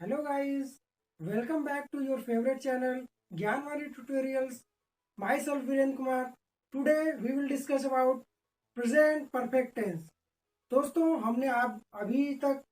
Hello guys, welcome back to your favorite channel Gyanwali Tutorials. Myself Viren Kumar. Today we will discuss about present perfect tense. दोस्तों हमने आप अभी तक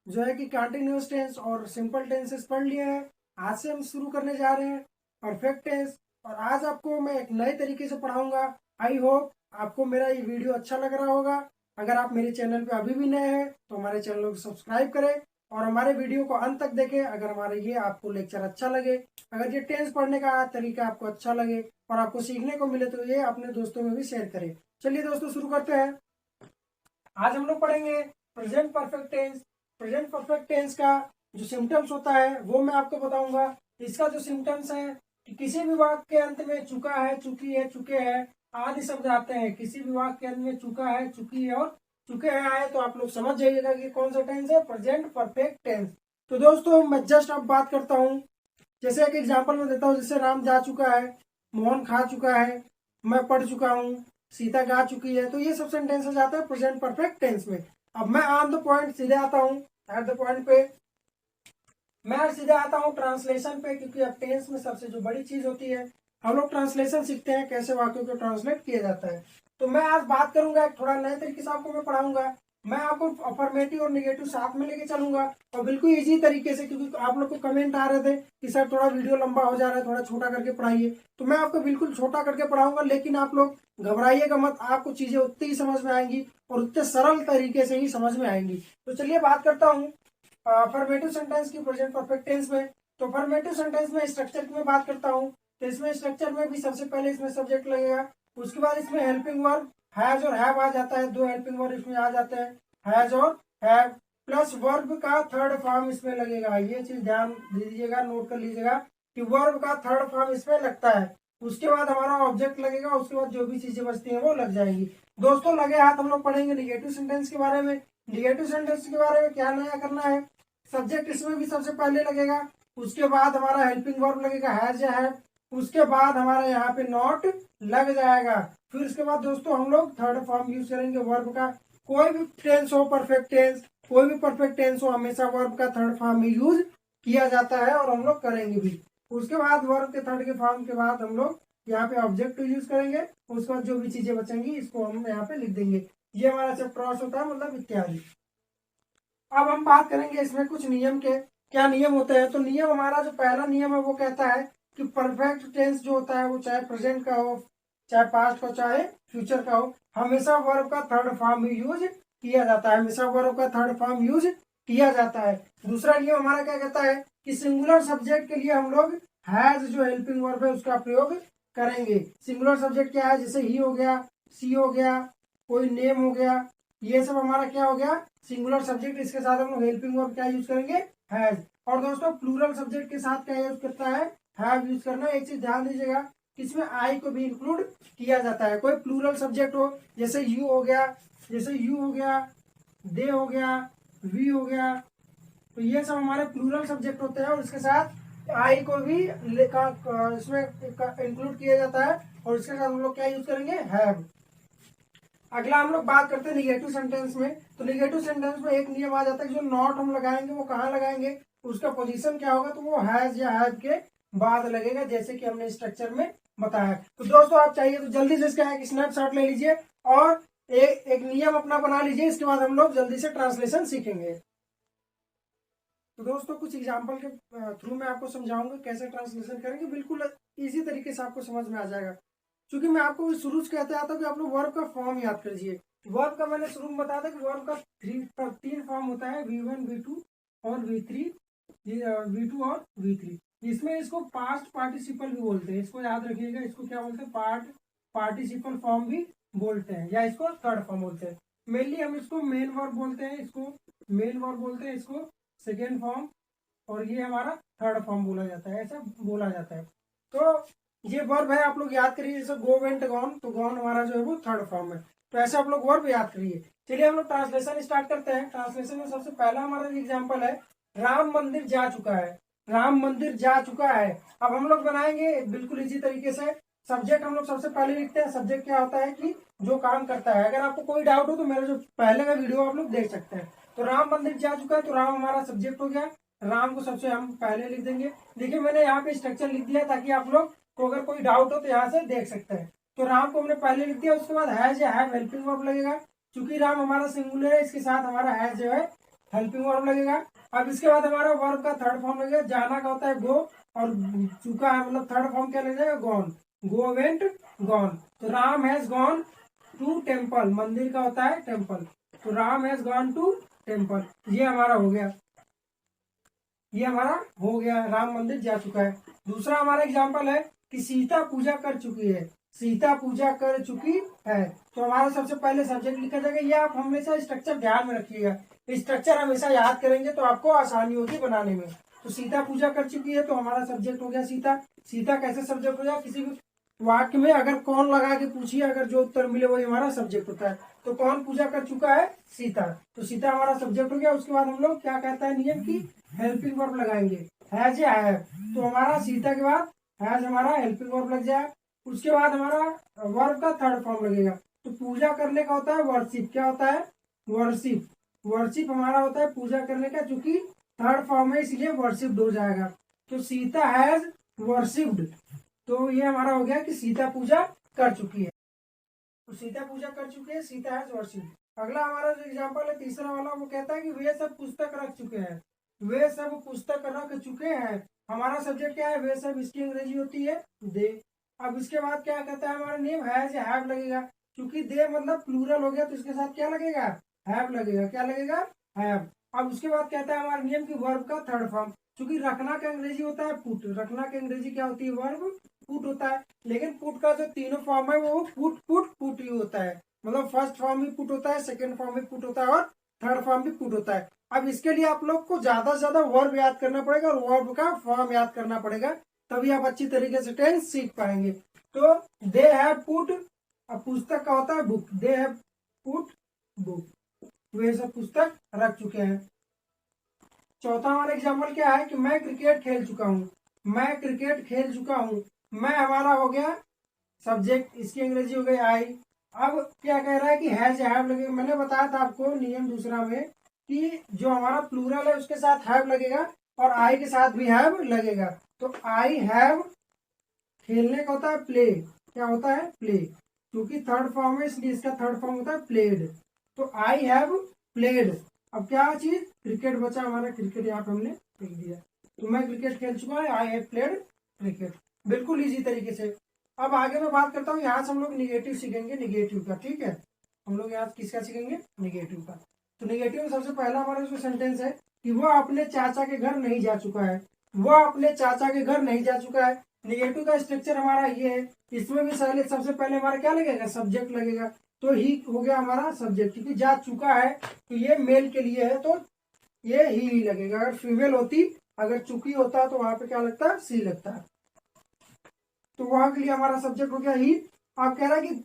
जो है कि कंटिन्यूअस टेंस और सिंपल टेंसेस पढ़ लिए हैं। आज से हम शुरू करने जा रहे हैं परफेक्ट टेंस और आज आपको मैं एक नए तरीके से पढ़ाऊंगा। आई होप आपको मेरा ये वीडियो अच्छा लग रहा होगा। अगर आप मेरे चैनल पे अभी भी नए हैं तो हमारे चैनल को सब्सक्राइब करें और हमारे वीडियो को अंत तक देखें। अगर हमारे ये आपको लेक्चर अच्छा लगे, अगर ये टेंस पढ़ने का तरीका आपको अच्छा लगे और आपको सीखने को मिले तो ये अपने दोस्तों में भी शेयर करें। चलिए दोस्तों शुरू करते हैं। आज हम लोग पढ़ेंगे present perfect tense. Present perfect tense का जो सिम्टम्स होता है वो मैं आपको बताऊंगा। इसका जो सिम्टम्स है कि किसी भी वाक्य के अंत में चुका है, चुकी है, चुके हैं आदि शब्द आते हैं। किसी भी वाक्य के अंत में चुका है, चुकी है और चुके हैं आए तो आप लोग समझ जाइएगा कि कौन सा टेंस है, प्रेजेंट परफेक्ट टेंस। तो दोस्तों मैं जस्ट अब बात करता हूँ, जैसे एक एग्जाम्पल में देता हूँ। जैसे राम जा चुका है, मोहन खा चुका है, मैं पढ़ चुका हूँ, सीता गा चुकी है। तो ये सब सेंटेंसेस आते हैं प्रेजेंट परफेक्ट टेंस में। अब मैं ऑन द पॉइंट सीधे आता हूँ, एट द पॉइंट पे मैं सीधे आता हूँ ट्रांसलेशन पे, क्योंकि अब टेंस में सबसे जो बड़ी चीज होती है हम लोग ट्रांसलेशन सीखते हैं, कैसे वाक्यों को ट्रांसलेट किया जाता है। तो मैं आज बात करूंगा एक थोड़ा नए तरीके से आपको मैं पढ़ाऊंगा। मैं आपको अफर्मेटिव और निगेटिव साथ में लेके चलूंगा और बिल्कुल इजी तरीके से, क्योंकि आप लोग को कमेंट आ रहे थे कि सर थोड़ा वीडियो लंबा हो जा रहा है, थोड़ा छोटा करके पढ़ाइए। तो मैं आपको बिल्कुल छोटा करके पढ़ाऊंगा, लेकिन आप लोग घबराइएगा मत, आपको चीजें उतनी ही समझ में आएंगी और उतने सरल तरीके से ही समझ में आएंगी। तो चलिए बात करता हूँ अफर्मेटिव सेंटेंस की प्रेजेंट परफेक्ट टेंस में। तो अफर्मेटिव सेंटेंस में स्ट्रक्चर की मैं बात करता हूँ। तो इसमें स्ट्रक्चर में भी सबसे पहले इसमें सब्जेक्ट लगेगा, उसके बाद इसमें हेल्पिंग वर्ब हैज और हैव आ जाता है। दो हेल्पिंग वर्ब इसमें आ जाते हैं, हैज और हैव, प्लस वर्ब का थर्ड फॉर्म इसमें लगेगा। ये चीज ध्यान दीजिएगा, नोट कर लीजिएगा कि वर्ब का थर्ड फॉर्म इसमें लगता है। उसके बाद हमारा ऑब्जेक्ट लगेगा, उसके बाद जो भी चीजें बचती हैं वो लग जाएंगी। दोस्तों लगे हाथ हम लोग पढ़ेंगे निगेटिव सेंटेंस के बारे में। निगेटिव सेंटेंस के बारे में क्या नया करना है, सब्जेक्ट इसमें भी सबसे पहले लगेगा, उसके बाद हमारा हेल्पिंग वर्ब लगेगा हैज या हैव, उसके बाद हमारा यहाँ पे नॉट लग जाएगा। फिर उसके बाद दोस्तों हम लोग थर्ड फॉर्म यूज करेंगे वर्ब का। कोई भी टेंस हो, परफेक्ट टेंस, कोई भी परफेक्ट टेंस हो, हमेशा वर्ब का थर्ड फॉर्म में यूज किया जाता है और हम लोग करेंगे भी। उसके बाद वर्ब के थर्ड के फॉर्म के बाद हम लोग यहाँ पे ऑब्जेक्ट यूज करेंगे। उसके बाद जो भी चीजें बचेंगी इसको हम यहाँ पे लिख देंगे। ये हमारा सब क्रॉस होता है, मतलब इत्यादि। अब हम बात करेंगे इसमें कुछ नियम के, क्या नियम होते हैं। तो नियम हमारा जो पहला नियम है वो कहता है कि परफेक्ट टेंस जो होता है वो चाहे प्रेजेंट का हो, चाहे पास्ट का, चाहे फ्यूचर का हो, हमेशा वर्ब का थर्ड फॉर्म ही यूज किया जाता है। हमेशा वर्ब का थर्ड फॉर्म यूज किया जाता है। दूसरा नियम हमारा क्या कहता है कि सिंगुलर सब्जेक्ट के लिए हम लोग हैज जो हेल्पिंग वर्ब है उसका प्रयोग करेंगे। सिंगुलर सब्जेक्ट क्या है, जैसे ही हो गया, सी हो गया, कोई नेम हो गया, ये सब हमारा क्या हो गया सिंगुलर सब्जेक्ट। इसके साथ हम लोग हेल्पिंग वर्ब क्या यूज करेंगे, हैज। और दोस्तों प्लूरल सब्जेक्ट के साथ क्या यूज करता है, हैव यूज करना है। एक चीज ध्यान दीजिएगा, इसमें आई को भी इंक्लूड किया जाता है। कोई प्लूरल सब्जेक्ट हो, जैसे यू हो गया, जैसे यू हो गया, दे हो गया, वी हो गया, तो ये सब हमारे प्लूरल सब्जेक्ट होते हैं और इसके साथ आई को भी इसमें इंक्लूड किया जाता है और इसके साथ हम लोग क्या यूज करेंगे, हैव। अगला हम लोग बात करते हैं निगेटिव सेंटेंस में। तो निगेटिव सेंटेंस में एक नियम आ जाता है कि जो नॉट हम लगाएंगे वो कहाँ लगाएंगे, उसका पोजीशन क्या होगा, तो वो हैज या हैव के बाद लगेगा, जैसे कि हमने स्ट्रक्चर में बताया। तो दोस्तों आप चाहिए तो जल्दी से इसका एक स्नैपशॉट ले लीजिए और एक नियम अपना बना लीजिए। इसके बाद हम लोग जल्दी से ट्रांसलेशन सीखेंगे। तो दोस्तों कुछ एग्जाम्पल के थ्रू मैं आपको समझाऊंगा कैसे ट्रांसलेशन करेंगे, बिल्कुल इजी तरीके से आपको समझ में आ जाएगा। क्योंकि मैं आपको शुरू से कहते आता हूँ कि आप लोग वर्ब का फॉर्म याद करिए। वर्ब का मैंने शुरू में बताया था कि वर्ब का तीन फॉर्म होता है, V1, V2 और V3। V2 और V3, इसमें इसको पास्ट पार्टिसिपल भी बोलते हैं। इसको याद रखिएगा, इसको क्या बोलते हैं, पार्टिसिपल फॉर्म भी बोलते हैं, या इसको थर्ड फॉर्म बोलते हैं। मेनली हम इसको मेन वर्ब बोलते हैं, इसको मेन वर्ब बोलते हैं, इसको सेकेंड फॉर्म, और ये हमारा थर्ड फॉर्म बोला जाता है, ऐसा बोला जाता है। तो ये वर्ब है, आप लोग याद करिए। जैसे गो वेंट गॉन, तो गॉन हमारा जो है वो थर्ड फॉर्म है। तो ऐसे आप लोग वर्ब याद करिए। चलिए हम लोग ट्रांसलेशन स्टार्ट करते हैं। ट्रांसलेशन में सबसे पहला हमारा एग्जाम्पल है, राम मंदिर जा चुका है। राम मंदिर जा चुका है। अब हम लोग बनाएंगे बिल्कुल इसी तरीके से। सब्जेक्ट हम लोग सबसे पहले लिखते हैं। सब्जेक्ट क्या होता है कि जो काम करता है। अगर आपको कोई डाउट हो तो मेरा जो पहले का वीडियो आप लोग देख सकते हैं। तो राम मंदिर जा चुका है, तो राम हमारा सब्जेक्ट हो गया। राम को सबसे हम पहले लिख देंगे। देखिए मैंने यहाँ पे स्ट्रक्चर लिख दिया ताकि आप लोग को अगर कोई डाउट हो तो यहाँ से देख सकते हैं। तो राम को हमने पहले लिख दिया, उसके बाद हैज या हैव हेल्पिंग वर्ब लगेगा। चूंकि राम हमारा सिंगुलर है, इसके साथ हमारा हैज जो है हेल्पिंग वर्ब लगेगा। अब इसके बाद हमारा वर्ब का थर्ड फॉर्म लगेगा। जाना का होता है गो, और चुका है मतलब थर्ड फॉर्म क्या लगेगा, गॉन। गो वेंट गॉन। तो Ram has gone to temple, मंदिर का होता है टेम्पल। तो Ram has gone to temple, ये हमारा हो गया, ये हमारा हो गया, राम मंदिर जा चुका है। दूसरा हमारा एग्जाम्पल है कि सीता पूजा कर चुकी है। सीता पूजा कर चुकी है, तो हमारा सबसे पहले सब्जेक्ट लिखा जाएगा। ये आप हमेशा स्ट्रक्चर ध्यान में रखिएगा, स्ट्रक्चर हमेशा याद करेंगे तो आपको आसानी होगी बनाने में। तो सीता पूजा कर चुकी है, तो हमारा सब्जेक्ट हो गया सीता। सीता कैसे सब्जेक्ट हो गया, किसी भी वाक्य में अगर कौन लगा के पूछिए, अगर जो उत्तर मिले वही हमारा सब्जेक्ट होता है। तो कौन पूजा कर चुका है, सीता। तो सीता हमारा सब्जेक्ट हो गया। उसके बाद हम लोग क्या कहता है नियम की हेल्पिंग वर्ब लगाएंगे, हैज या हैव। तो हमारा सीता के बाद हैज हमारा हेल्पिंग वर्ब लग जाए। उसके बाद हमारा वर्ब का थर्ड फॉर्म लगेगा। तो पूजा करने का होता है वर्शिप, क्या होता है, वर्शिप। वर्शिप हमारा होता है पूजा करने का, चूंकि थर्ड फॉर्म है इसलिए वर्शिप्ड हो जाएगा। तो सीता हैज वर्शिप्ड, तो ये हमारा हो गया कि सीता पूजा कर चुकी है। तो सीता पूजा कर चुकी है, सीता हैज वर्शिप्ड। अगला हमारा जो एग्जाम्पल है तीसरा वाला, वो कहता है कि वे सब पुस्तक रख चुके हैं। वे सब पुस्तक रख चुके हैं, हमारा सब्जेक्ट क्या है, वे सब, इसकी अंग्रेजी होती है दे। अब इसके बाद क्या कहता है, हमारा नेम हैज या हैव लगेगा। क्योंकि दे मतलब प्लूरल हो गया, तो इसके साथ क्या लगेगा, हैव लगेगा। क्या लगेगा, हैव। अब उसके बाद कहता है हमारे नियम की वर्ब का थर्ड फॉर्म। क्योंकि रखना का अंग्रेजी होता है पुट, रखना की अंग्रेजी क्या होती है, वर्ब पुट होता है। लेकिन पुट का जो तीनों फॉर्म है वो पुट पुट पुट ही होता है। मतलब फर्स्ट फॉर्म भी पुट होता है, सेकंड फॉर्म भी पुट होता है, और थर्ड फॉर्म भी पुट होता है। अब इसके लिए आप लोग को ज्यादा से ज्यादा वर्ब याद करना पड़ेगा और वर्ब का फॉर्म याद करना पड़ेगा, तभी आप अच्छी तरीके से टेंस सीख पाएंगे। तो दे हैव पुट, अब पुस्तक का होता है book, they have put book, वे सब पुस्तक रख चुके हैं। चौथा हमारा एग्जाम्पल क्या है कि मैं क्रिकेट खेल चुका हूँ। मैं क्रिकेट खेल चुका हूँ, मैं हमारा हो गया सब्जेक्ट, इसकी अंग्रेजी हो गई आई। अब क्या कह रहा है कि हैज हैव लगेगा। मैंने बताया था आपको नियम दूसरा में कि जो हमारा प्लूरल है उसके साथ हैव लगेगा और आई के साथ भी हैव लगेगा। तो आई हैव खेलने का होता है प्ले, क्या होता है, प्ले। क्योंकि थर्ड फॉर्म है इसलिए इसका थर्ड फॉर्म होता है प्लेड। तो आई हैव प्लेड। अब क्या चीज, क्रिकेट बचा हमारा, क्रिकेट यहाँ पे हमने लिख दिया। तो मैं क्रिकेट खेल चुका है, आई हैव प्लेड क्रिकेट, बिल्कुल इजी तरीके से। अब आगे मैं बात करता हूँ, यहाँ से हम लोग निगेटिव सीखेंगे, निगेटिव का, ठीक है। हम लोग यहाँ किसका सीखेंगे, निगेटिव का। तो निगेटिव में सबसे पहला हमारा जो सेंटेंस है कि वह अपने चाचा के घर नहीं जा चुका है। वह अपने चाचा के घर नहीं जा चुका है। निगेटिव का स्ट्रक्चर हमारा ये है, इसमें भी सबसे पहले हमारा क्या लगेगा, सब्जेक्ट लगेगा। तो ही हो गया हमारा सब्जेक्ट, क्योंकि जा चुका है तो ये मेल के लिए है, तो ये ही लगेगा। अगर फीमेल होती, अगर चुकी होता तो वहां पे क्या लगता, सी लगता। तो वहां के लिए हमारा सब्जेक्ट हो गया ही। आप कह रहा है कि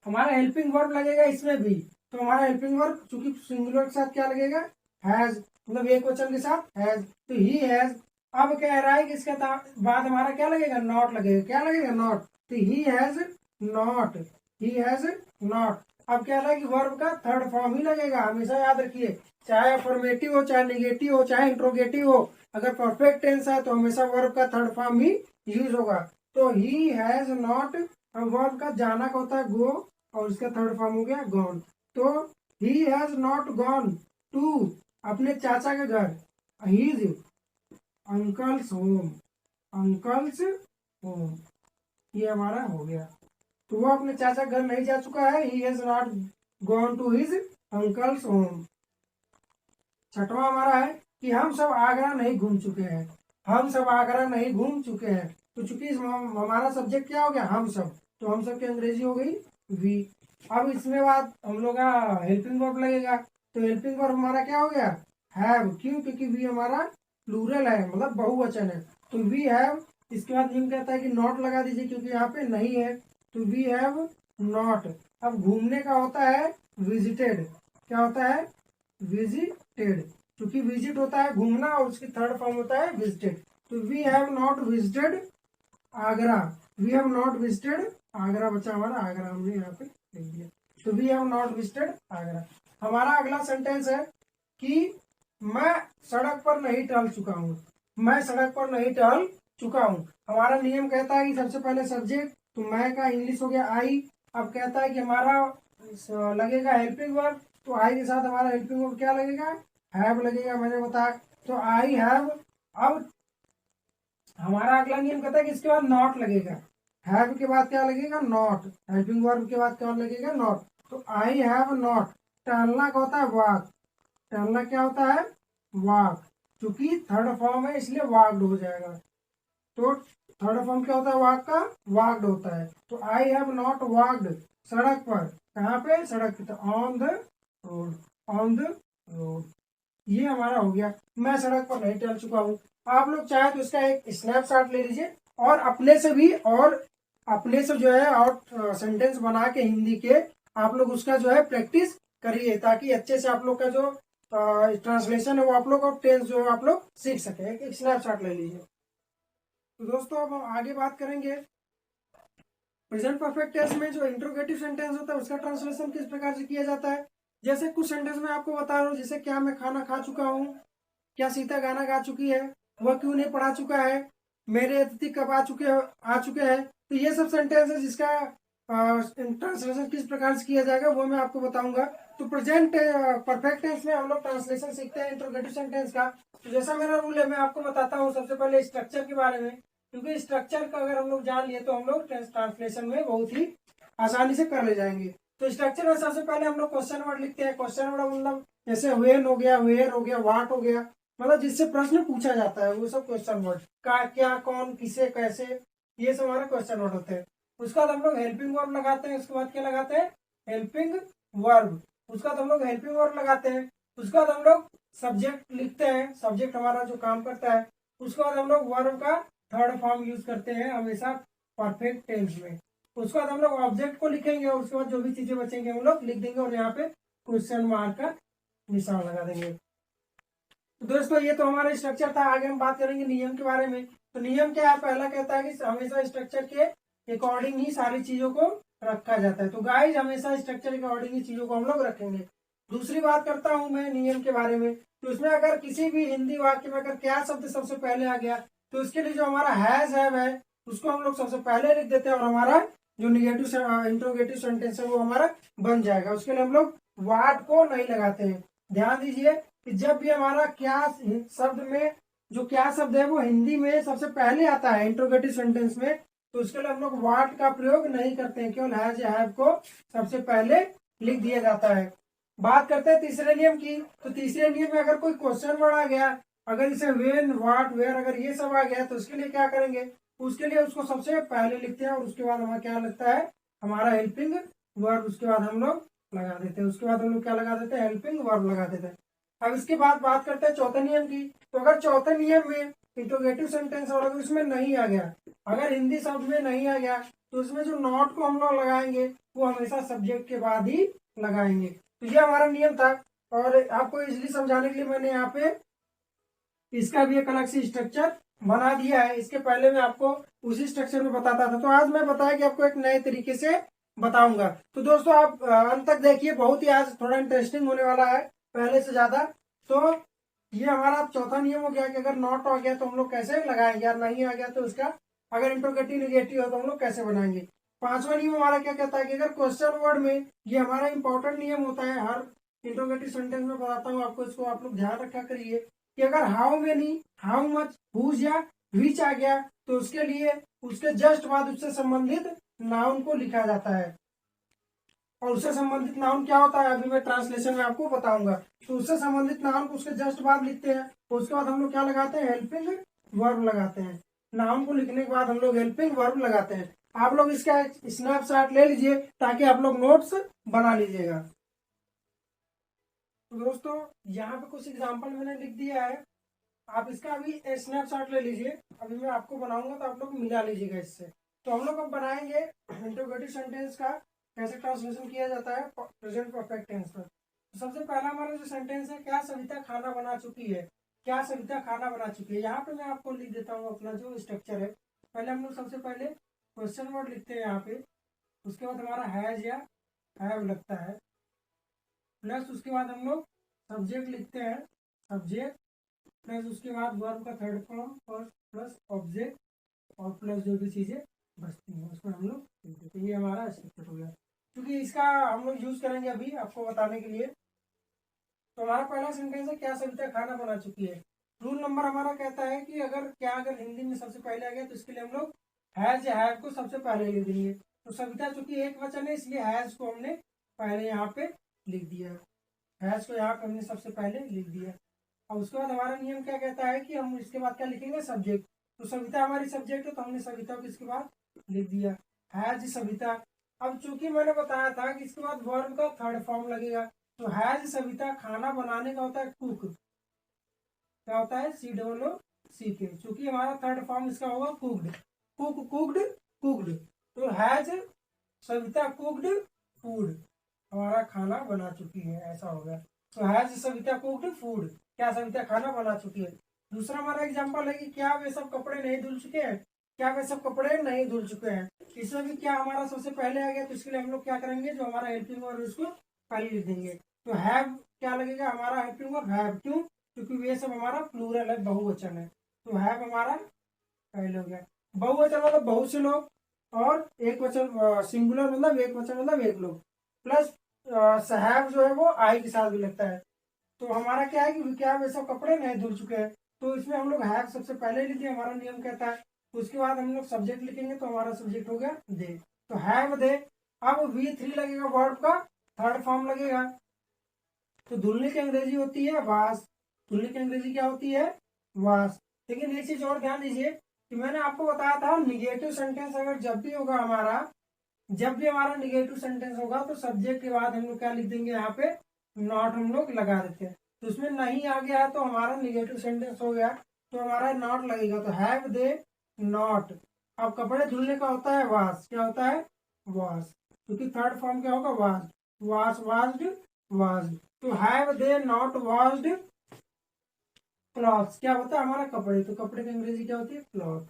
हमारा हेल्पिंग वर्ब लगेगा इसमें भी। तो हमारा हेल्पिंग वर्ब चूंकि सिंगुलर के साथ क्या लगेगा, हैज, मतलब एक वचन के साथ हैज। तो ही हैज। अब कह रहा है कि इसके बाद हमारा क्या लगेगा, नॉट लगेगा। क्या लगेगा, नॉट। तो he has not, he has not. अब कह रहा है कि वर्ब का थर्ड फॉर्म ही लगेगा, हमेशा याद रखिए। चाहे अफर्मेटिव हो, चाहे निगेटिव हो, चाहे इंट्रोगेटिव हो, अगर परफेक्ट टेंस है तो हमेशा वर्ब का थर्ड फॉर्म ही यूज होगा। तो ही हैज नॉट, वर्ब का जाना का होता है गो, और इसका थर्ड फॉर्म हो गया गॉन। तो he has not gone to, अपने चाचा के घर, his uncle's home, uncle's home, ये हमारा हो गया। तो वो अपने चाचा घर नहीं जा चुका है, he has not gone to his uncle's home. छठवां हमारा है कि हम सब आगरा नहीं घूम चुके हैं। हम सब आगरा नहीं घूम चुके हैं। तो चूंकि हमारा सब्जेक्ट क्या हो गया, हम सब, तो हम सब की अंग्रेजी हो गई वी। अब इसमें बाद हम लोग का हेल्पिंग वर्ब लगेगा। तो हेल्पिंग वर्ब हमारा क्या हो गया, हैव। क्यों, क्योंकि वी हमारा प्लूरल है, मतलब बहुवचन है। तो वी हैव। इसके बाद नियम कहता है कि नॉट लगा दीजिए क्योंकि यहाँ पे नहीं है। तो वी हैव नॉट। अब घूमने का होता है विजिटेड, क्या होता है, विजिटेड। क्योंकि विजिट होता है घूमना और उसकी थर्ड फॉर्म होता है विजिटेड। तो we have not visited Agra, we have not visited Agra. बचा हमारा आगरा, हमने यहाँ पे लिख दिया। तो we have not visited Agra. हमारा अगला सेंटेंस है कि मैं सड़क पर नहीं टहल चुका हूँ, मैं सड़क पर नहीं टहल चुका हूँ। हमारा नियम कहता है कि सबसे पहले सब्जेक्ट, तो मैं का इंग्लिश हो गया आई। अब कहता है कि हमारा लगेगा हेल्पिंग वर्ब, तो आई के साथ हमारा हेल्पिंग वर्ब क्या लगेगा, हैव लगेगा, मैंने बताया। तो आई हैव। अब हमारा अगला नियम कहता है कि इसके बाद नॉट लगेगा, हैव के बाद क्या लगेगा, नॉट, हेल्पिंग वर्ब के बाद क्या लगेगा, नॉट। तो आई हैव नॉट। टहलना का होता है वॉक, टहलना क्या होता है, वॉक, क्योंकि थर्ड फॉर्म है इसलिए वॉक्ड हो जाएगा। तो थर्ड फॉर्म क्या होता है वॉक का, वॉक्ड होता है। तो आई हैव नॉट वॉक्ड, सड़क पर, कहाँ पे, सड़क पे, on the road, on the road. ये हमारा हो गया, मैं सड़क पर नहीं टहल चुका हूँ। आप लोग चाहे तो इसका एक स्नैपशॉट ले लीजिए और अपने से भी, और अपने से जो है और सेंटेंस बना के हिंदी के आप लोग उसका जो है प्रैक्टिस करिए, ताकि अच्छे से आप लोग का जो ट्रांसलेशन है वो आप लोग, और टेंस जो है आप लोग सीख सके। एक स्नैपशॉट ले लीजिए। तो दोस्तों अब हम आगे बात करेंगे प्रेजेंट परफेक्ट टेंस में जो इंट्रोगेटिव सेंटेंस होता है उसका ट्रांसलेशन किस प्रकार से किया जाता है। जैसे कुछ सेंटेंस में आपको बता रहा हूँ, जैसे क्या मैं खाना खा चुका हूँ, क्या सीता गाना गा चुकी है, वह क्यों नहीं पढ़ा चुका है, मेरे अतिथि कब आ चुके हैं। तो ये सब सेंटेंस है जिसका ट्रांसलेशन किस प्रकार से किया जाएगा वो मैं आपको बताऊंगा। तो प्रेजेंट परफेक्ट टेंस में हम लोग ट्रांसलेशन सीखते हैं इंट्रोगेटिव सेंटेंस का। तो जैसा मेरा रूल है मैं आपको बताता हूँ सबसे पहले स्ट्रक्चर के बारे में, क्योंकि स्ट्रक्चर का अगर हम लोग जान लिए तो हम लोग ट्रांसलेशन में बहुत ही आसानी से कर ले जाएंगे। तो स्ट्रक्चर में सबसे पहले हम लोग क्वेश्चन वर्ड लिखते हैं। क्वेश्चन वर्ड मतलब जैसे व्हेन हो गया, वेयर हो गया, व्हाट हो गया, मतलब जिससे प्रश्न पूछा जाता है वो सब क्वेश्चन वर्ड, का, क्या, कौन, किसे, कैसे, ये सब हमारे क्वेश्चन वर्ड होते हैं। उसके बाद हम लोग हेल्पिंग वर्ब लगाते हैं। उसके बाद क्या लगाते हैं, हेल्पिंग वर्ब। उसके बाद हम लोग हेल्पिंग वर्ब लगाते हैं। उसके बाद हम लोग सब्जेक्ट लिखते हैं, सब्जेक्ट हमारा जो काम करता है। उसके बाद हम लोग वर्ब का थर्ड फॉर्म यूज करते हैं हमेशा परफेक्ट टेंस में। उसके बाद हम लोग ऑब्जेक्ट को लिखेंगे और उसके बाद जो भी चीजें बचेंगे हम लोग लिख देंगे और यहाँ पे क्वेश्चन मार्क का निशान लगा देंगे। तो दोस्तों ये तो हमारा स्ट्रक्चर था। आगे हम बात करेंगे नियम के बारे में। तो नियम क्या है, पहला कहता है कि हमेशा स्ट्रक्चर के अकॉर्डिंग ही सारी चीजों को रखा जाता है। तो गाइस हमेशा स्ट्रक्चर के अकॉर्डिंग ही चीजों को हम लोग रखेंगे। दूसरी बात करता हूं मैं नियम के बारे में। तो उसमें अगर किसी भी हिंदी वाक्य में अगर क्या शब्द सबसे पहले आ गया तो उसके लिए जो हमारा हैज है उसको हम लोग सबसे पहले लिख देते हैं और हमारा जो निगेटिव इंट्रोगेटिव सेंटेंस है वो हमारा बन जाएगा। उसके लिए हम लोग वाट को नहीं लगाते हैं। ध्यान दीजिए कि जब भी हमारा क्या शब्द में जो क्या शब्द है वो हिंदी में सबसे पहले आता है इंट्रोगेटिव सेंटेंस में, तो उसके लिए हम लोग वाट का प्रयोग नहीं करते हैं, केवल हैज या हैव को सबसे पहले लिख दिया जाता है। बात करते हैं तीसरे नियम की। तो तीसरे नियम में अगर कोई क्वेश्चन वर्ड आ गया, अगर इसे वेन, व्हाट, वेयर, अगर ये सब आ गया तो उसके लिए क्या करेंगे, उसके लिए उसको सबसे पहले लिखते हैं और उसके बाद हमारा क्या लगता है, हमारा हेल्पिंग वर्ब उसके बाद हम लोग लगा देते हैं। उसके बाद हम लोग क्या लगा देते हैं, हेल्पिंग वर्ब लगा देते हैं। अब इसके बाद बात करते हैं चौथे नियम की। तो अगर चौथे नियम में इंट्रोगेटिव सेंटेंस और अगर उसमें नहीं आ गया, अगर हिंदी शब्द में नहीं आ गया, तो उसमें जो नॉट को हम लोग लगाएंगे वो हमेशा सब्जेक्ट के बाद ही लगाएंगे। तो ये हमारा नियम था और आपको इजली समझाने के लिए मैंने यहाँ पे इसका भी एक अलग से स्ट्रक्चर बना दिया है। इसके पहले मैं आपको उसी स्ट्रक्चर में बताता था, तो आज मैं बताया कि आपको एक नए तरीके से बताऊंगा। तो दोस्तों आप अंत तक देखिए, बहुत ही आज थोड़ा इंटरेस्टिंग होने वाला है पहले से ज्यादा। तो ये हमारा चौथा नियम हो गया कि अगर नॉट आ गया तो हम लोग कैसे लगाएंगे, और नहीं आ गया तो उसका अगर इंट्रोगेटिव निगेटिव हो तो हम लोग कैसे बनाएंगे। पांचवा नियम हमारा क्या कहता है कि अगर क्वेश्चन वर्ड में, ये हमारा इंपॉर्टेंट नियम होता है, हर इंट्रोगेटिव सेंटेंस में बताता हूँ आपको, इसको आप लोग ध्यान रखा करिए कि अगर how many, how much, whose या विच आ गया तो उसके लिए उसके जस्ट बाद उससे संबंधित नाउन को लिखा जाता है। और उससे संबंधित नाउन क्या होता है अभी मैं ट्रांसलेशन में आपको बताऊंगा। तो उससे संबंधित नाउन को उसके जस्ट बाद लिखते हैं, उसके बाद हम लोग क्या लगाते हैं, हेल्पिंग वर्ब लगाते हैं। नाउन को लिखने के बाद हम लोग हेल्पिंग वर्ब लगाते हैं। आप लोग इसका स्नैपशॉट ले लीजिए ताकि आप लोग नोट्स बना लीजिएगा। तो दोस्तों यहाँ पे कुछ एग्जाम्पल मैंने लिख दिया है, आप इसका अभी स्नैपशॉट ले लीजिए। अभी मैं आपको बनाऊंगा तो आप लोग मिला लीजिएगा इससे। तो हम लोग अब बनाएंगे इंट्रोगेटिव सेंटेंस का कैसे ट्रांसलेशन किया जाता है प्रेजेंट परफेक्ट टेंस में। तो सबसे पहला हमारा जो सेंटेंस है, क्या सविता खाना बना चुकी है, क्या सविता खाना बना चुकी है। यहाँ पे मैं आपको लिख देता हूँ अपना जो स्ट्रक्चर है। पहले हम लोग सबसे पहले क्वेश्चन वर्ड लिखते हैं यहाँ पे, उसके बाद हमारा हैज या हैव लगता है, प्लस उसके बाद हम लोग सब्जेक्ट लिखते हैं, सब्जेक्ट, प्लस उसके बाद वर्ब का third form first plus object और प्लस जो भी चीजें बचती हैं उसको हम लोग लिख देते हैं। ये हमारा स्ट्रक्चर हो गया। क्योंकि इसका हम लोग यूज करेंगे अभी आपको बताने के लिए। तो हमारा पहला सेंटेंस है, क्या सविता खाना बना चुकी है। रूल नंबर हमारा कहता है कि अगर हिंदी में सबसे पहले आ गया तो इसके लिए हम लोग हैज या हैव को सबसे पहले लिख देंगे। तो सविता चूंकि एक वचन है इसलिए हैज को हमने पहले यहाँ पे लिख दिया। हैज को यहाँ पे हमने सबसे पहले लिख दिया। और उसके बाद हमारा नियम क्या कहता है कि हम इसके बाद क्या लिखेंगे, सब्जेक्ट। तो सविता हमारी सब्जेक्ट है तो हमने सविता को इसके बाद लिख दिया, हैज सविता। अब चूंकि मैंने बताया था कि इसके बाद वर्ब का थर्ड फॉर्म लगेगा, तो हैज सविता खाना बनाने का होता है कुक। क्या होता है, COOK। चूंकि हमारा थर्ड फॉर्म इसका होगा कुकड, कुकड। तो हैज सविता कुकड फूड, हमारा खाना बना चुकी है, ऐसा हो गया। तो हैज सविता कुकड फूड, क्या सविता खाना बना चुकी है। दूसरा हमारा एग्जांपल है कि क्या वे सब कपड़े नहीं धुल चुके हैं, क्या वे सब कपड़े नहीं धुल चुके हैं। इसमें भी क्या हमारा सबसे पहले आ गया, तो इसके लिए हम लोग क्या करेंगे, जो हमारा हेल्पिंग वर्ब उसको पहले लिख देंगे। तो हैव क्या लगेगा, हमारा हेल्पिंग वर्ब हैव। क्यों, क्योंकि वे सब हमारा प्लूरल है, बहुवचन है। तो हैव हमारा पहले हो गया। बहुवचन मतलब बहुत से लोग, और एक वचन सिंगुलर मतलब एक वचन मतलब एक लोग। प्लस हैव जो है वो आई के साथ भी लगता है। तो हमारा क्या है कि क्या वे सब कपड़े नहीं धुल चुके हैं, तो इसमें हम लोग हैव सबसे पहले लिखे, हमारा नियम कहता है। तो उसके बाद हम लोग सब्जेक्ट लिखेंगे, तो हमारा सब्जेक्ट हो गया दे। तो हैव दे। अब V3 लगेगा, वर्ब का थर्ड फॉर्म लगेगा। तो धुलने की अंग्रेजी होती है वाश। धुलने की अंग्रेजी क्या होती है, वाश। लेकिन एक चीज और ध्यान दीजिए कि मैंने आपको बताया था निगेटिव सेंटेंस अगर जब भी होगा हमारा, जब भी हमारा निगेटिव सेंटेंस होगा तो सब्जेक्ट के बाद हम लोग क्या लिख देंगे, यहाँ पे नॉट हम लोग लगा देते हैं। तो उसमें नहीं आ गया तो हमारा निगेटिव सेंटेंस हो गया, तो हमारा नॉट लगेगा। तो हैव दे नॉट। अब कपड़े धुलने का होता है वाश, क्या होता है, वॉश। क्योंकि थर्ड फॉर्म क्या होगा, वाश। Wash washed washed. तो have they not washed clothes, क्या होता है हमारा कपड़े। तो कपड़े की अंग्रेजी क्या होती है, क्लॉथ।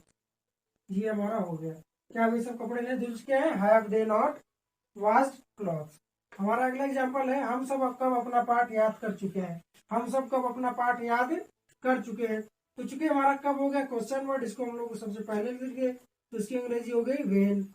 ये हमारा हो गया। क्या वे सब कपड़े नहीं धुल चुके हैं, have they not washed clothes. हमारा अगला एग्जांपल है, हम सब कब अपना पाठ याद कर चुके हैं। हम सब कब अपना पाठ याद कर चुके हैं। तो चूंकि हमारा कब हो गया क्वेश्चन वर्ड, इसको हम लोग सबसे पहले लिख गए, तो इसकी अंग्रेजी हो गई वेन।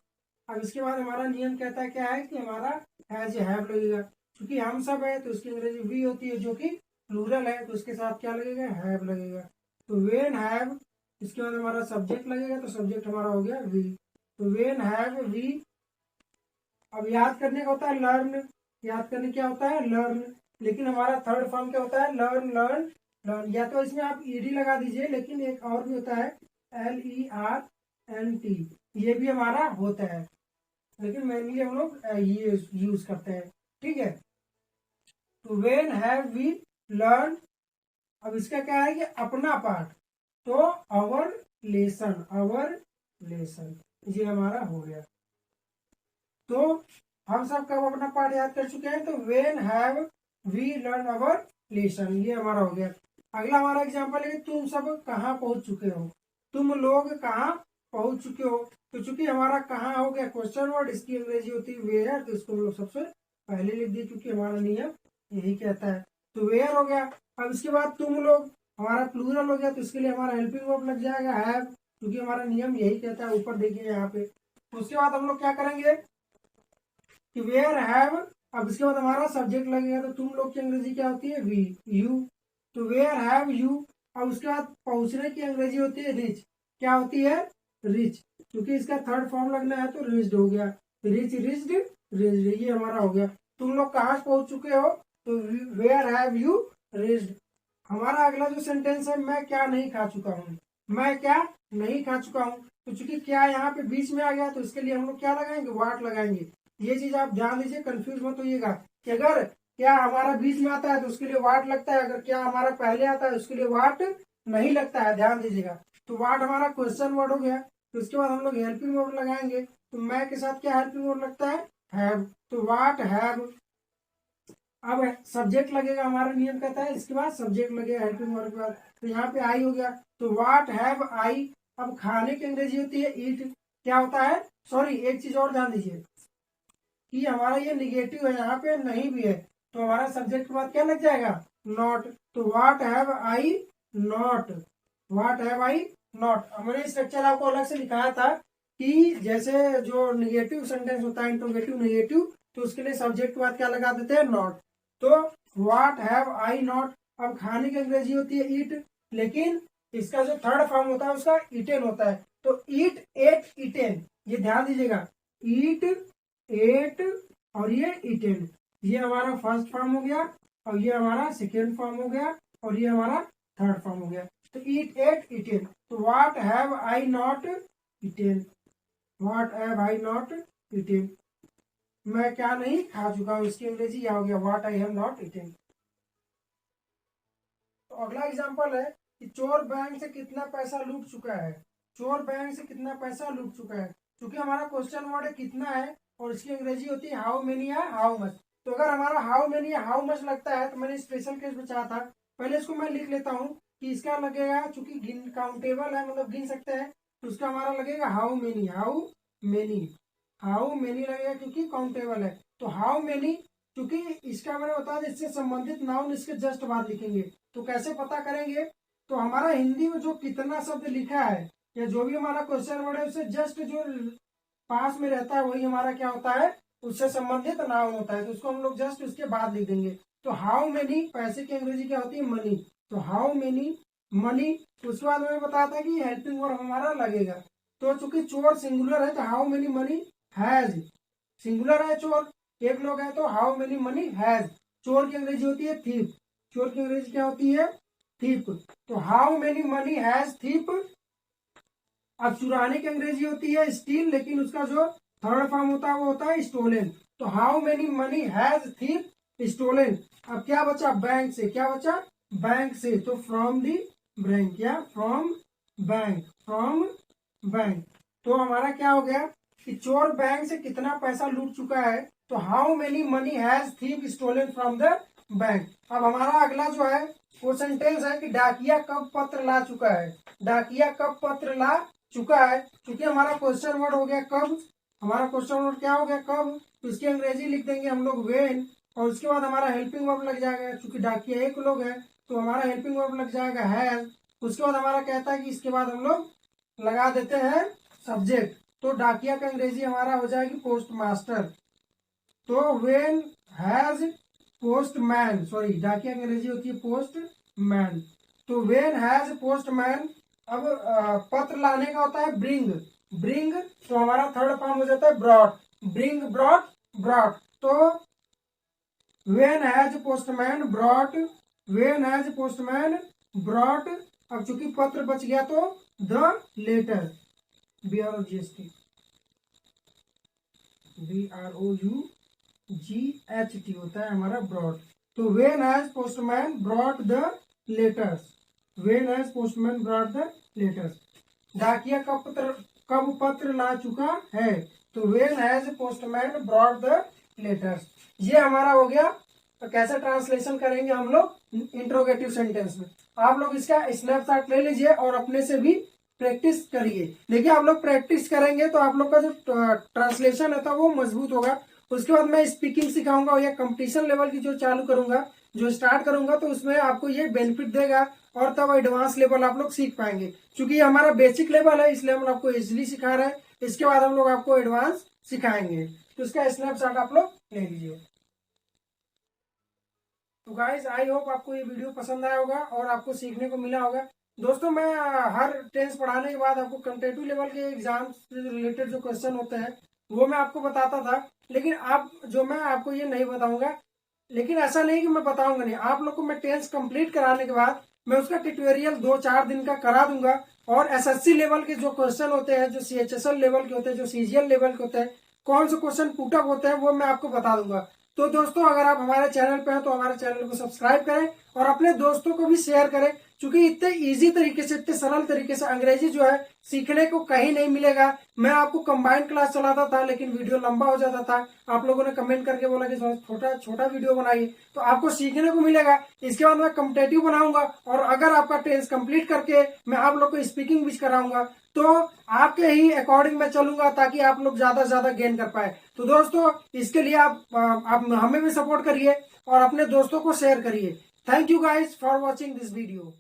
अब इसके बाद हमारा नियम कहता है क्या है कि हमारा हैज या हैव लगेगा। क्योंकि हम सब है तो इसकी अंग्रेजी वी होती है, जो कि प्लूरल है, तो इसके साथ क्या लगेगा, हैव लगेगा। तो वेन हैव, इसके बाद हमारा सब्जेक्ट लगेगा, तो सब्जेक्ट हमारा हो गया वी। तो वेन हैव वी। अब याद करने का होता है लर्न। याद करने क्या होता है, लर्न। लेकिन हमारा थर्ड फॉर्म क्या होता है, लर्न लर्न लर्न। या तो इसमें आप ईडी लगा दीजिए, लेकिन एक और भी होता है LERNT, ये भी हमारा होता है, लेकिन मेनली हम लोग ये यूज करते हैं। ठीक है। तो वेन हैव वी लर्न। अब इसका क्या है कि अपना पाठ, तो अवर लेसन, ये हमारा हो गया। तो हम सब कब अपना पाठ याद कर चुके हैं, तो when have we learn our lesson, ये हमारा हो गया। अगला हमारा एग्जांपल है, तुम सब कहाँ पहुंच चुके हो। तुम लोग कहाँ पहुंच चुके हो। तो चूंकि हमारा कहाँ हो गया क्वेश्चन वर्ड, इसकी अंग्रेजी होती है वेयर, तो इसको हम लोग सबसे पहले लिख दिए, क्योंकि हमारा नियम यही कहता है। तो वेयर हो गया। अब इसके बाद तुम लोग हमारा प्लूरल हो गया, तो इसके लिए हमारा हेल्पिंग वर्ब लग जाएगा हैव, क्योंकि हमारा नियम यही कहता है। ऊपर देखिए यहाँ पे। उसके बाद हम लोग क्या करेंगे कि वेयर हैव। अब इसके बाद हमारा सब्जेक्ट लगेगा, तो तुम लोग की अंग्रेजी क्या होती है, वी यू। तो वेयर हैव यू। अब उसके बाद पहुंचने की अंग्रेजी होती है रिच, क्या होती है, रिच। क्योंकि इसका थर्ड फॉर्म लगना है, तो रिच्ड हो गया। रिच रिच्ड रिच्ड, ये हमारा हो गया। तुम लोग कहाँ पहुंच चुके हो, तो वेयर हैव यू रिच्ड। हमारा अगला जो सेंटेंस है, मैं क्या नहीं खा चुका हूँ। मैं क्या नहीं खा चुका हूँ। तो चूंकि क्या यहाँ पे बीच में आ गया, तो इसके लिए हम लोग क्या लगाएंगे, वाट लगाएंगे। ये चीज आप ध्यान दीजिए, कंफ्यूज मत होइएगा कि अगर क्या हमारा बीच में आता है तो उसके लिए वाट लगता है, अगर क्या हमारा पहले आता है उसके लिए वाट नहीं लगता है, ध्यान दीजिएगा। तो वाट हमारा क्वेश्चन वर्ड हो गया। तो इसके बाद हम लोग हेल्पिंग वर्ड लगाएंगे, तो मैं के साथ क्या हेल्पिंग वर्ड लगता है, हैव। तो वाट हैव। अब सब्जेक्ट लगेगा, हमारा नियम कहता है इसके बाद सब्जेक्ट लगेगा हेल्पिंग वर्ब के बाद। तो यहाँ पे आई हो गया, तो व्हाट हैव आई। अब खाने की अंग्रेजी होती है ईट, क्या होता है, सॉरी एक चीज और ध्यान दीजिए कि हमारा ये निगेटिव है, यहाँ पे नहीं भी है, तो हमारा सब्जेक्ट के बाद क्या लग जाएगा, नॉट। तो what have I not, what have I not. मैंने स्ट्रक्चर आपको अलग से लिखाया था कि जैसे जो निगेटिव सेंटेंस होता है इंट्रोगेटिव नेगेटिव, तो उसके लिए सब्जेक्ट के बाद क्या लगा देते हैं, नॉट। तो व्हाट हैव आई नॉट, अब खाने की अंग्रेजी होती है ईट, लेकिन इसका जो थर्ड फॉर्म होता है उसका ईटेन होता है। तो ईट, एट, ईटेन, ये ध्यान दीजिएगा, ईट, एट और ये ईटेन, ये हमारा फर्स्ट फॉर्म हो गया और ये हमारा सेकेंड फॉर्म हो गया और ये हमारा थर्ड फॉर्म हो गया। तो ईट, एट, ईटेन। तो what have I not eaten, what have I not eaten, मैं क्या नहीं खा चुका हूं, इसकी अंग्रेजी क्या हो गया, what I have not eaten. तो अगला एग्जांपल है कि चोर बैंक से कितना पैसा लूट चुका है। चोर बैंक से कितना पैसा लूट चुका है, क्योंकि हमारा क्वेश्चन वर्ड है कितना है और इसकी अंग्रेजी होती है हाउ मेनी या हाउ मच। तो अगर हमारा हाउ मेनी या हाउ मच लगता है तो मैंने स्पेशल केस में चाहा था, पहले इसको मैं लिख लेता हूँ कि इसका लगेगा, चूंकि काउंटेबल है मतलब गिन सकते हैं, तो उसका हमारा लगेगा how many, how many, how many लगेगा क्योंकि काउंटेबल है। तो हाउ मेनी, क्योंकि इसका मैंने बताया इससे संबंधित नाउन इसके जस्ट बाद लिखेंगे। तो कैसे पता करेंगे, तो हमारा हिंदी में जो कितना शब्द लिखा है या जो भी हमारा क्वेश्चन वर्ड है उससे जस्ट जो पास में रहता है वही हमारा क्या होता है, उससे संबंधित नाउन होता है। तो उसको हम लोग जस्ट उसके बाद लिख देंगे। तो हाउ मेनी, पैसे की अंग्रेजी क्या होती है, मनी। तो हाउ मेनी मनी। उसके बाद मैंने बताया था कि हेल्पिंग वर्ब हमारा लगेगा। तो चूंकि चोर सिंगुलर है तो how many money has, singular है चोर, एक लोग है, तो हाउ मेनी मनी हैज। चोर की अंग्रेजी होती है थीप, चोर की अंग्रेजी क्या होती है, थीप। तो how many money has thief. अब चुराने की अंग्रेजी होती है स्टील, लेकिन उसका जो थर्ड फॉर्म होता है वो होता है स्टोलन। तो how many money has thief stolen. अब क्या बचा, बैंक से, क्या बचा, बैंक से। तो फ्रॉम दी बैंक, या फ्रॉम बैंक, फ्रॉम बैंक। तो हमारा क्या हो गया कि चोर बैंक से कितना पैसा लूट चुका है। तो how many money has thief stolen from the bank. अब हमारा अगला जो है वो सेंटेंस है कि डाकिया कब पत्र ला चुका है। डाकिया कब पत्र ला चुका है, क्योंकि हमारा क्वेश्चन वर्ड हो गया कब, हमारा क्वेश्चन वर्ड क्या हो गया, कब। तो इसकी अंग्रेजी लिख देंगे हम लोग वेन, और उसके बाद हमारा हेल्पिंग वर्ब लग जाएगा, क्योंकि डाकिया एक लोग है तो हमारा हेल्पिंग वर्ब लग जाएगा हैज। उसके बाद हमारा कहता है कि इसके बाद हम लोग लगा देते हैं सब्जेक्ट। तो डाकिया का अंग्रेजी हमारा हो जाएगी पोस्ट मास्टर। तो when has post man, sorry डाकिया की अंग्रेजी होती है पोस्ट मैन। तो वेन हैज पोस्ट मैन। अब पत्र लाने का होता है ब्रिंग, ब्रिंग। तो हमारा थर्ड फॉर्म हो जाता है ब्रॉट, ब्रिंग, ब्रॉट, ब्रॉट। तो when has postman brought, when has postman brought. अब चूंकि पत्र बच गया तो द लेटर, BROGST, BROUGHT होता है हमारा ब्रॉट। तो when has postman brought the letters, when has postman brought the letters. डाकिया कब पत्र ला चुका है। तो when has postman brought the letters. ये हमारा हो गया। तो कैसे ट्रांसलेशन करेंगे हम लोग इंट्रोगेटिव सेंटेंस में, आप लोग इसका स्नैपशॉट ले लीजिए और अपने से भी प्रैक्टिस करिए। देखिए आप लोग प्रैक्टिस करेंगे तो आप लोग का जो ट्रांसलेशन है वो मजबूत होगा। उसके बाद मैं स्पीकिंग सिखाऊंगा या कंपटीशन लेवल की जो चालू करूंगा, जो स्टार्ट करूंगा, तो उसमें आपको ये बेनिफिट देगा और तब एडवांस लेवल आप लोग सीख पाएंगे। क्योंकि ये हमारा बेसिक लेवल है इसलिए हम आपको इजिली सिखा रहे हैं, इसके बाद हम लोग आपको एडवांस सिखाएंगे। तो इसका स्नैपशॉट आप लोग ले लीजिए। तो गाइज आई होप आपको ये वीडियो पसंद आया होगा और आपको सीखने को मिला होगा। दोस्तों मैं हर टेंस पढ़ाने के बाद आपको कम्पिटेटिव लेवल के एग्जाम से रिलेटेड जो क्वेश्चन होते हैं वो मैं आपको बताता था, लेकिन आप जो मैं आपको ये नहीं बताऊंगा। लेकिन ऐसा नहीं कि मैं बताऊंगा नहीं, आप लोग को मैं टेंस कंप्लीट कराने के बाद मैं उसका ट्यूटोरियल 2-4 दिन का करा दूंगा। और SSC लेवल के जो क्वेश्चन होते हैं, जो CHSL लेवल के होते हैं, जो CGL लेवल के होते हैं, कौन से क्वेश्चन पुटअप होते हैं वो मैं आपको बता दूंगा। तो दोस्तों अगर आप हमारे चैनल पे हैं तो हमारे चैनल को सब्सक्राइब करें और अपने दोस्तों को भी शेयर करें, क्योंकि इतने इजी तरीके से, इतने सरल तरीके से अंग्रेजी जो है सीखने को कहीं नहीं मिलेगा। मैं आपको कंबाइंड क्लास चलाता था लेकिन वीडियो लंबा हो जाता था, आप लोगों ने कमेंट करके बोला कि छोटा छोटा वीडियो बनाइए, तो आपको सीखने को मिलेगा। इसके बाद मैं कॉम्पिटेटिव बनाऊंगा और अगर आपका टेंस कंप्लीट करके मैं आप लोग को स्पीकिंग भी कराऊंगा तो आपके ही अकॉर्डिंग मैं चलूंगा ताकि आप लोग ज्यादा से ज्यादा गेन कर पाए। तो दोस्तों इसके लिए आप हमें भी सपोर्ट करिए और अपने दोस्तों को शेयर करिए। Thank you guys for watching this video.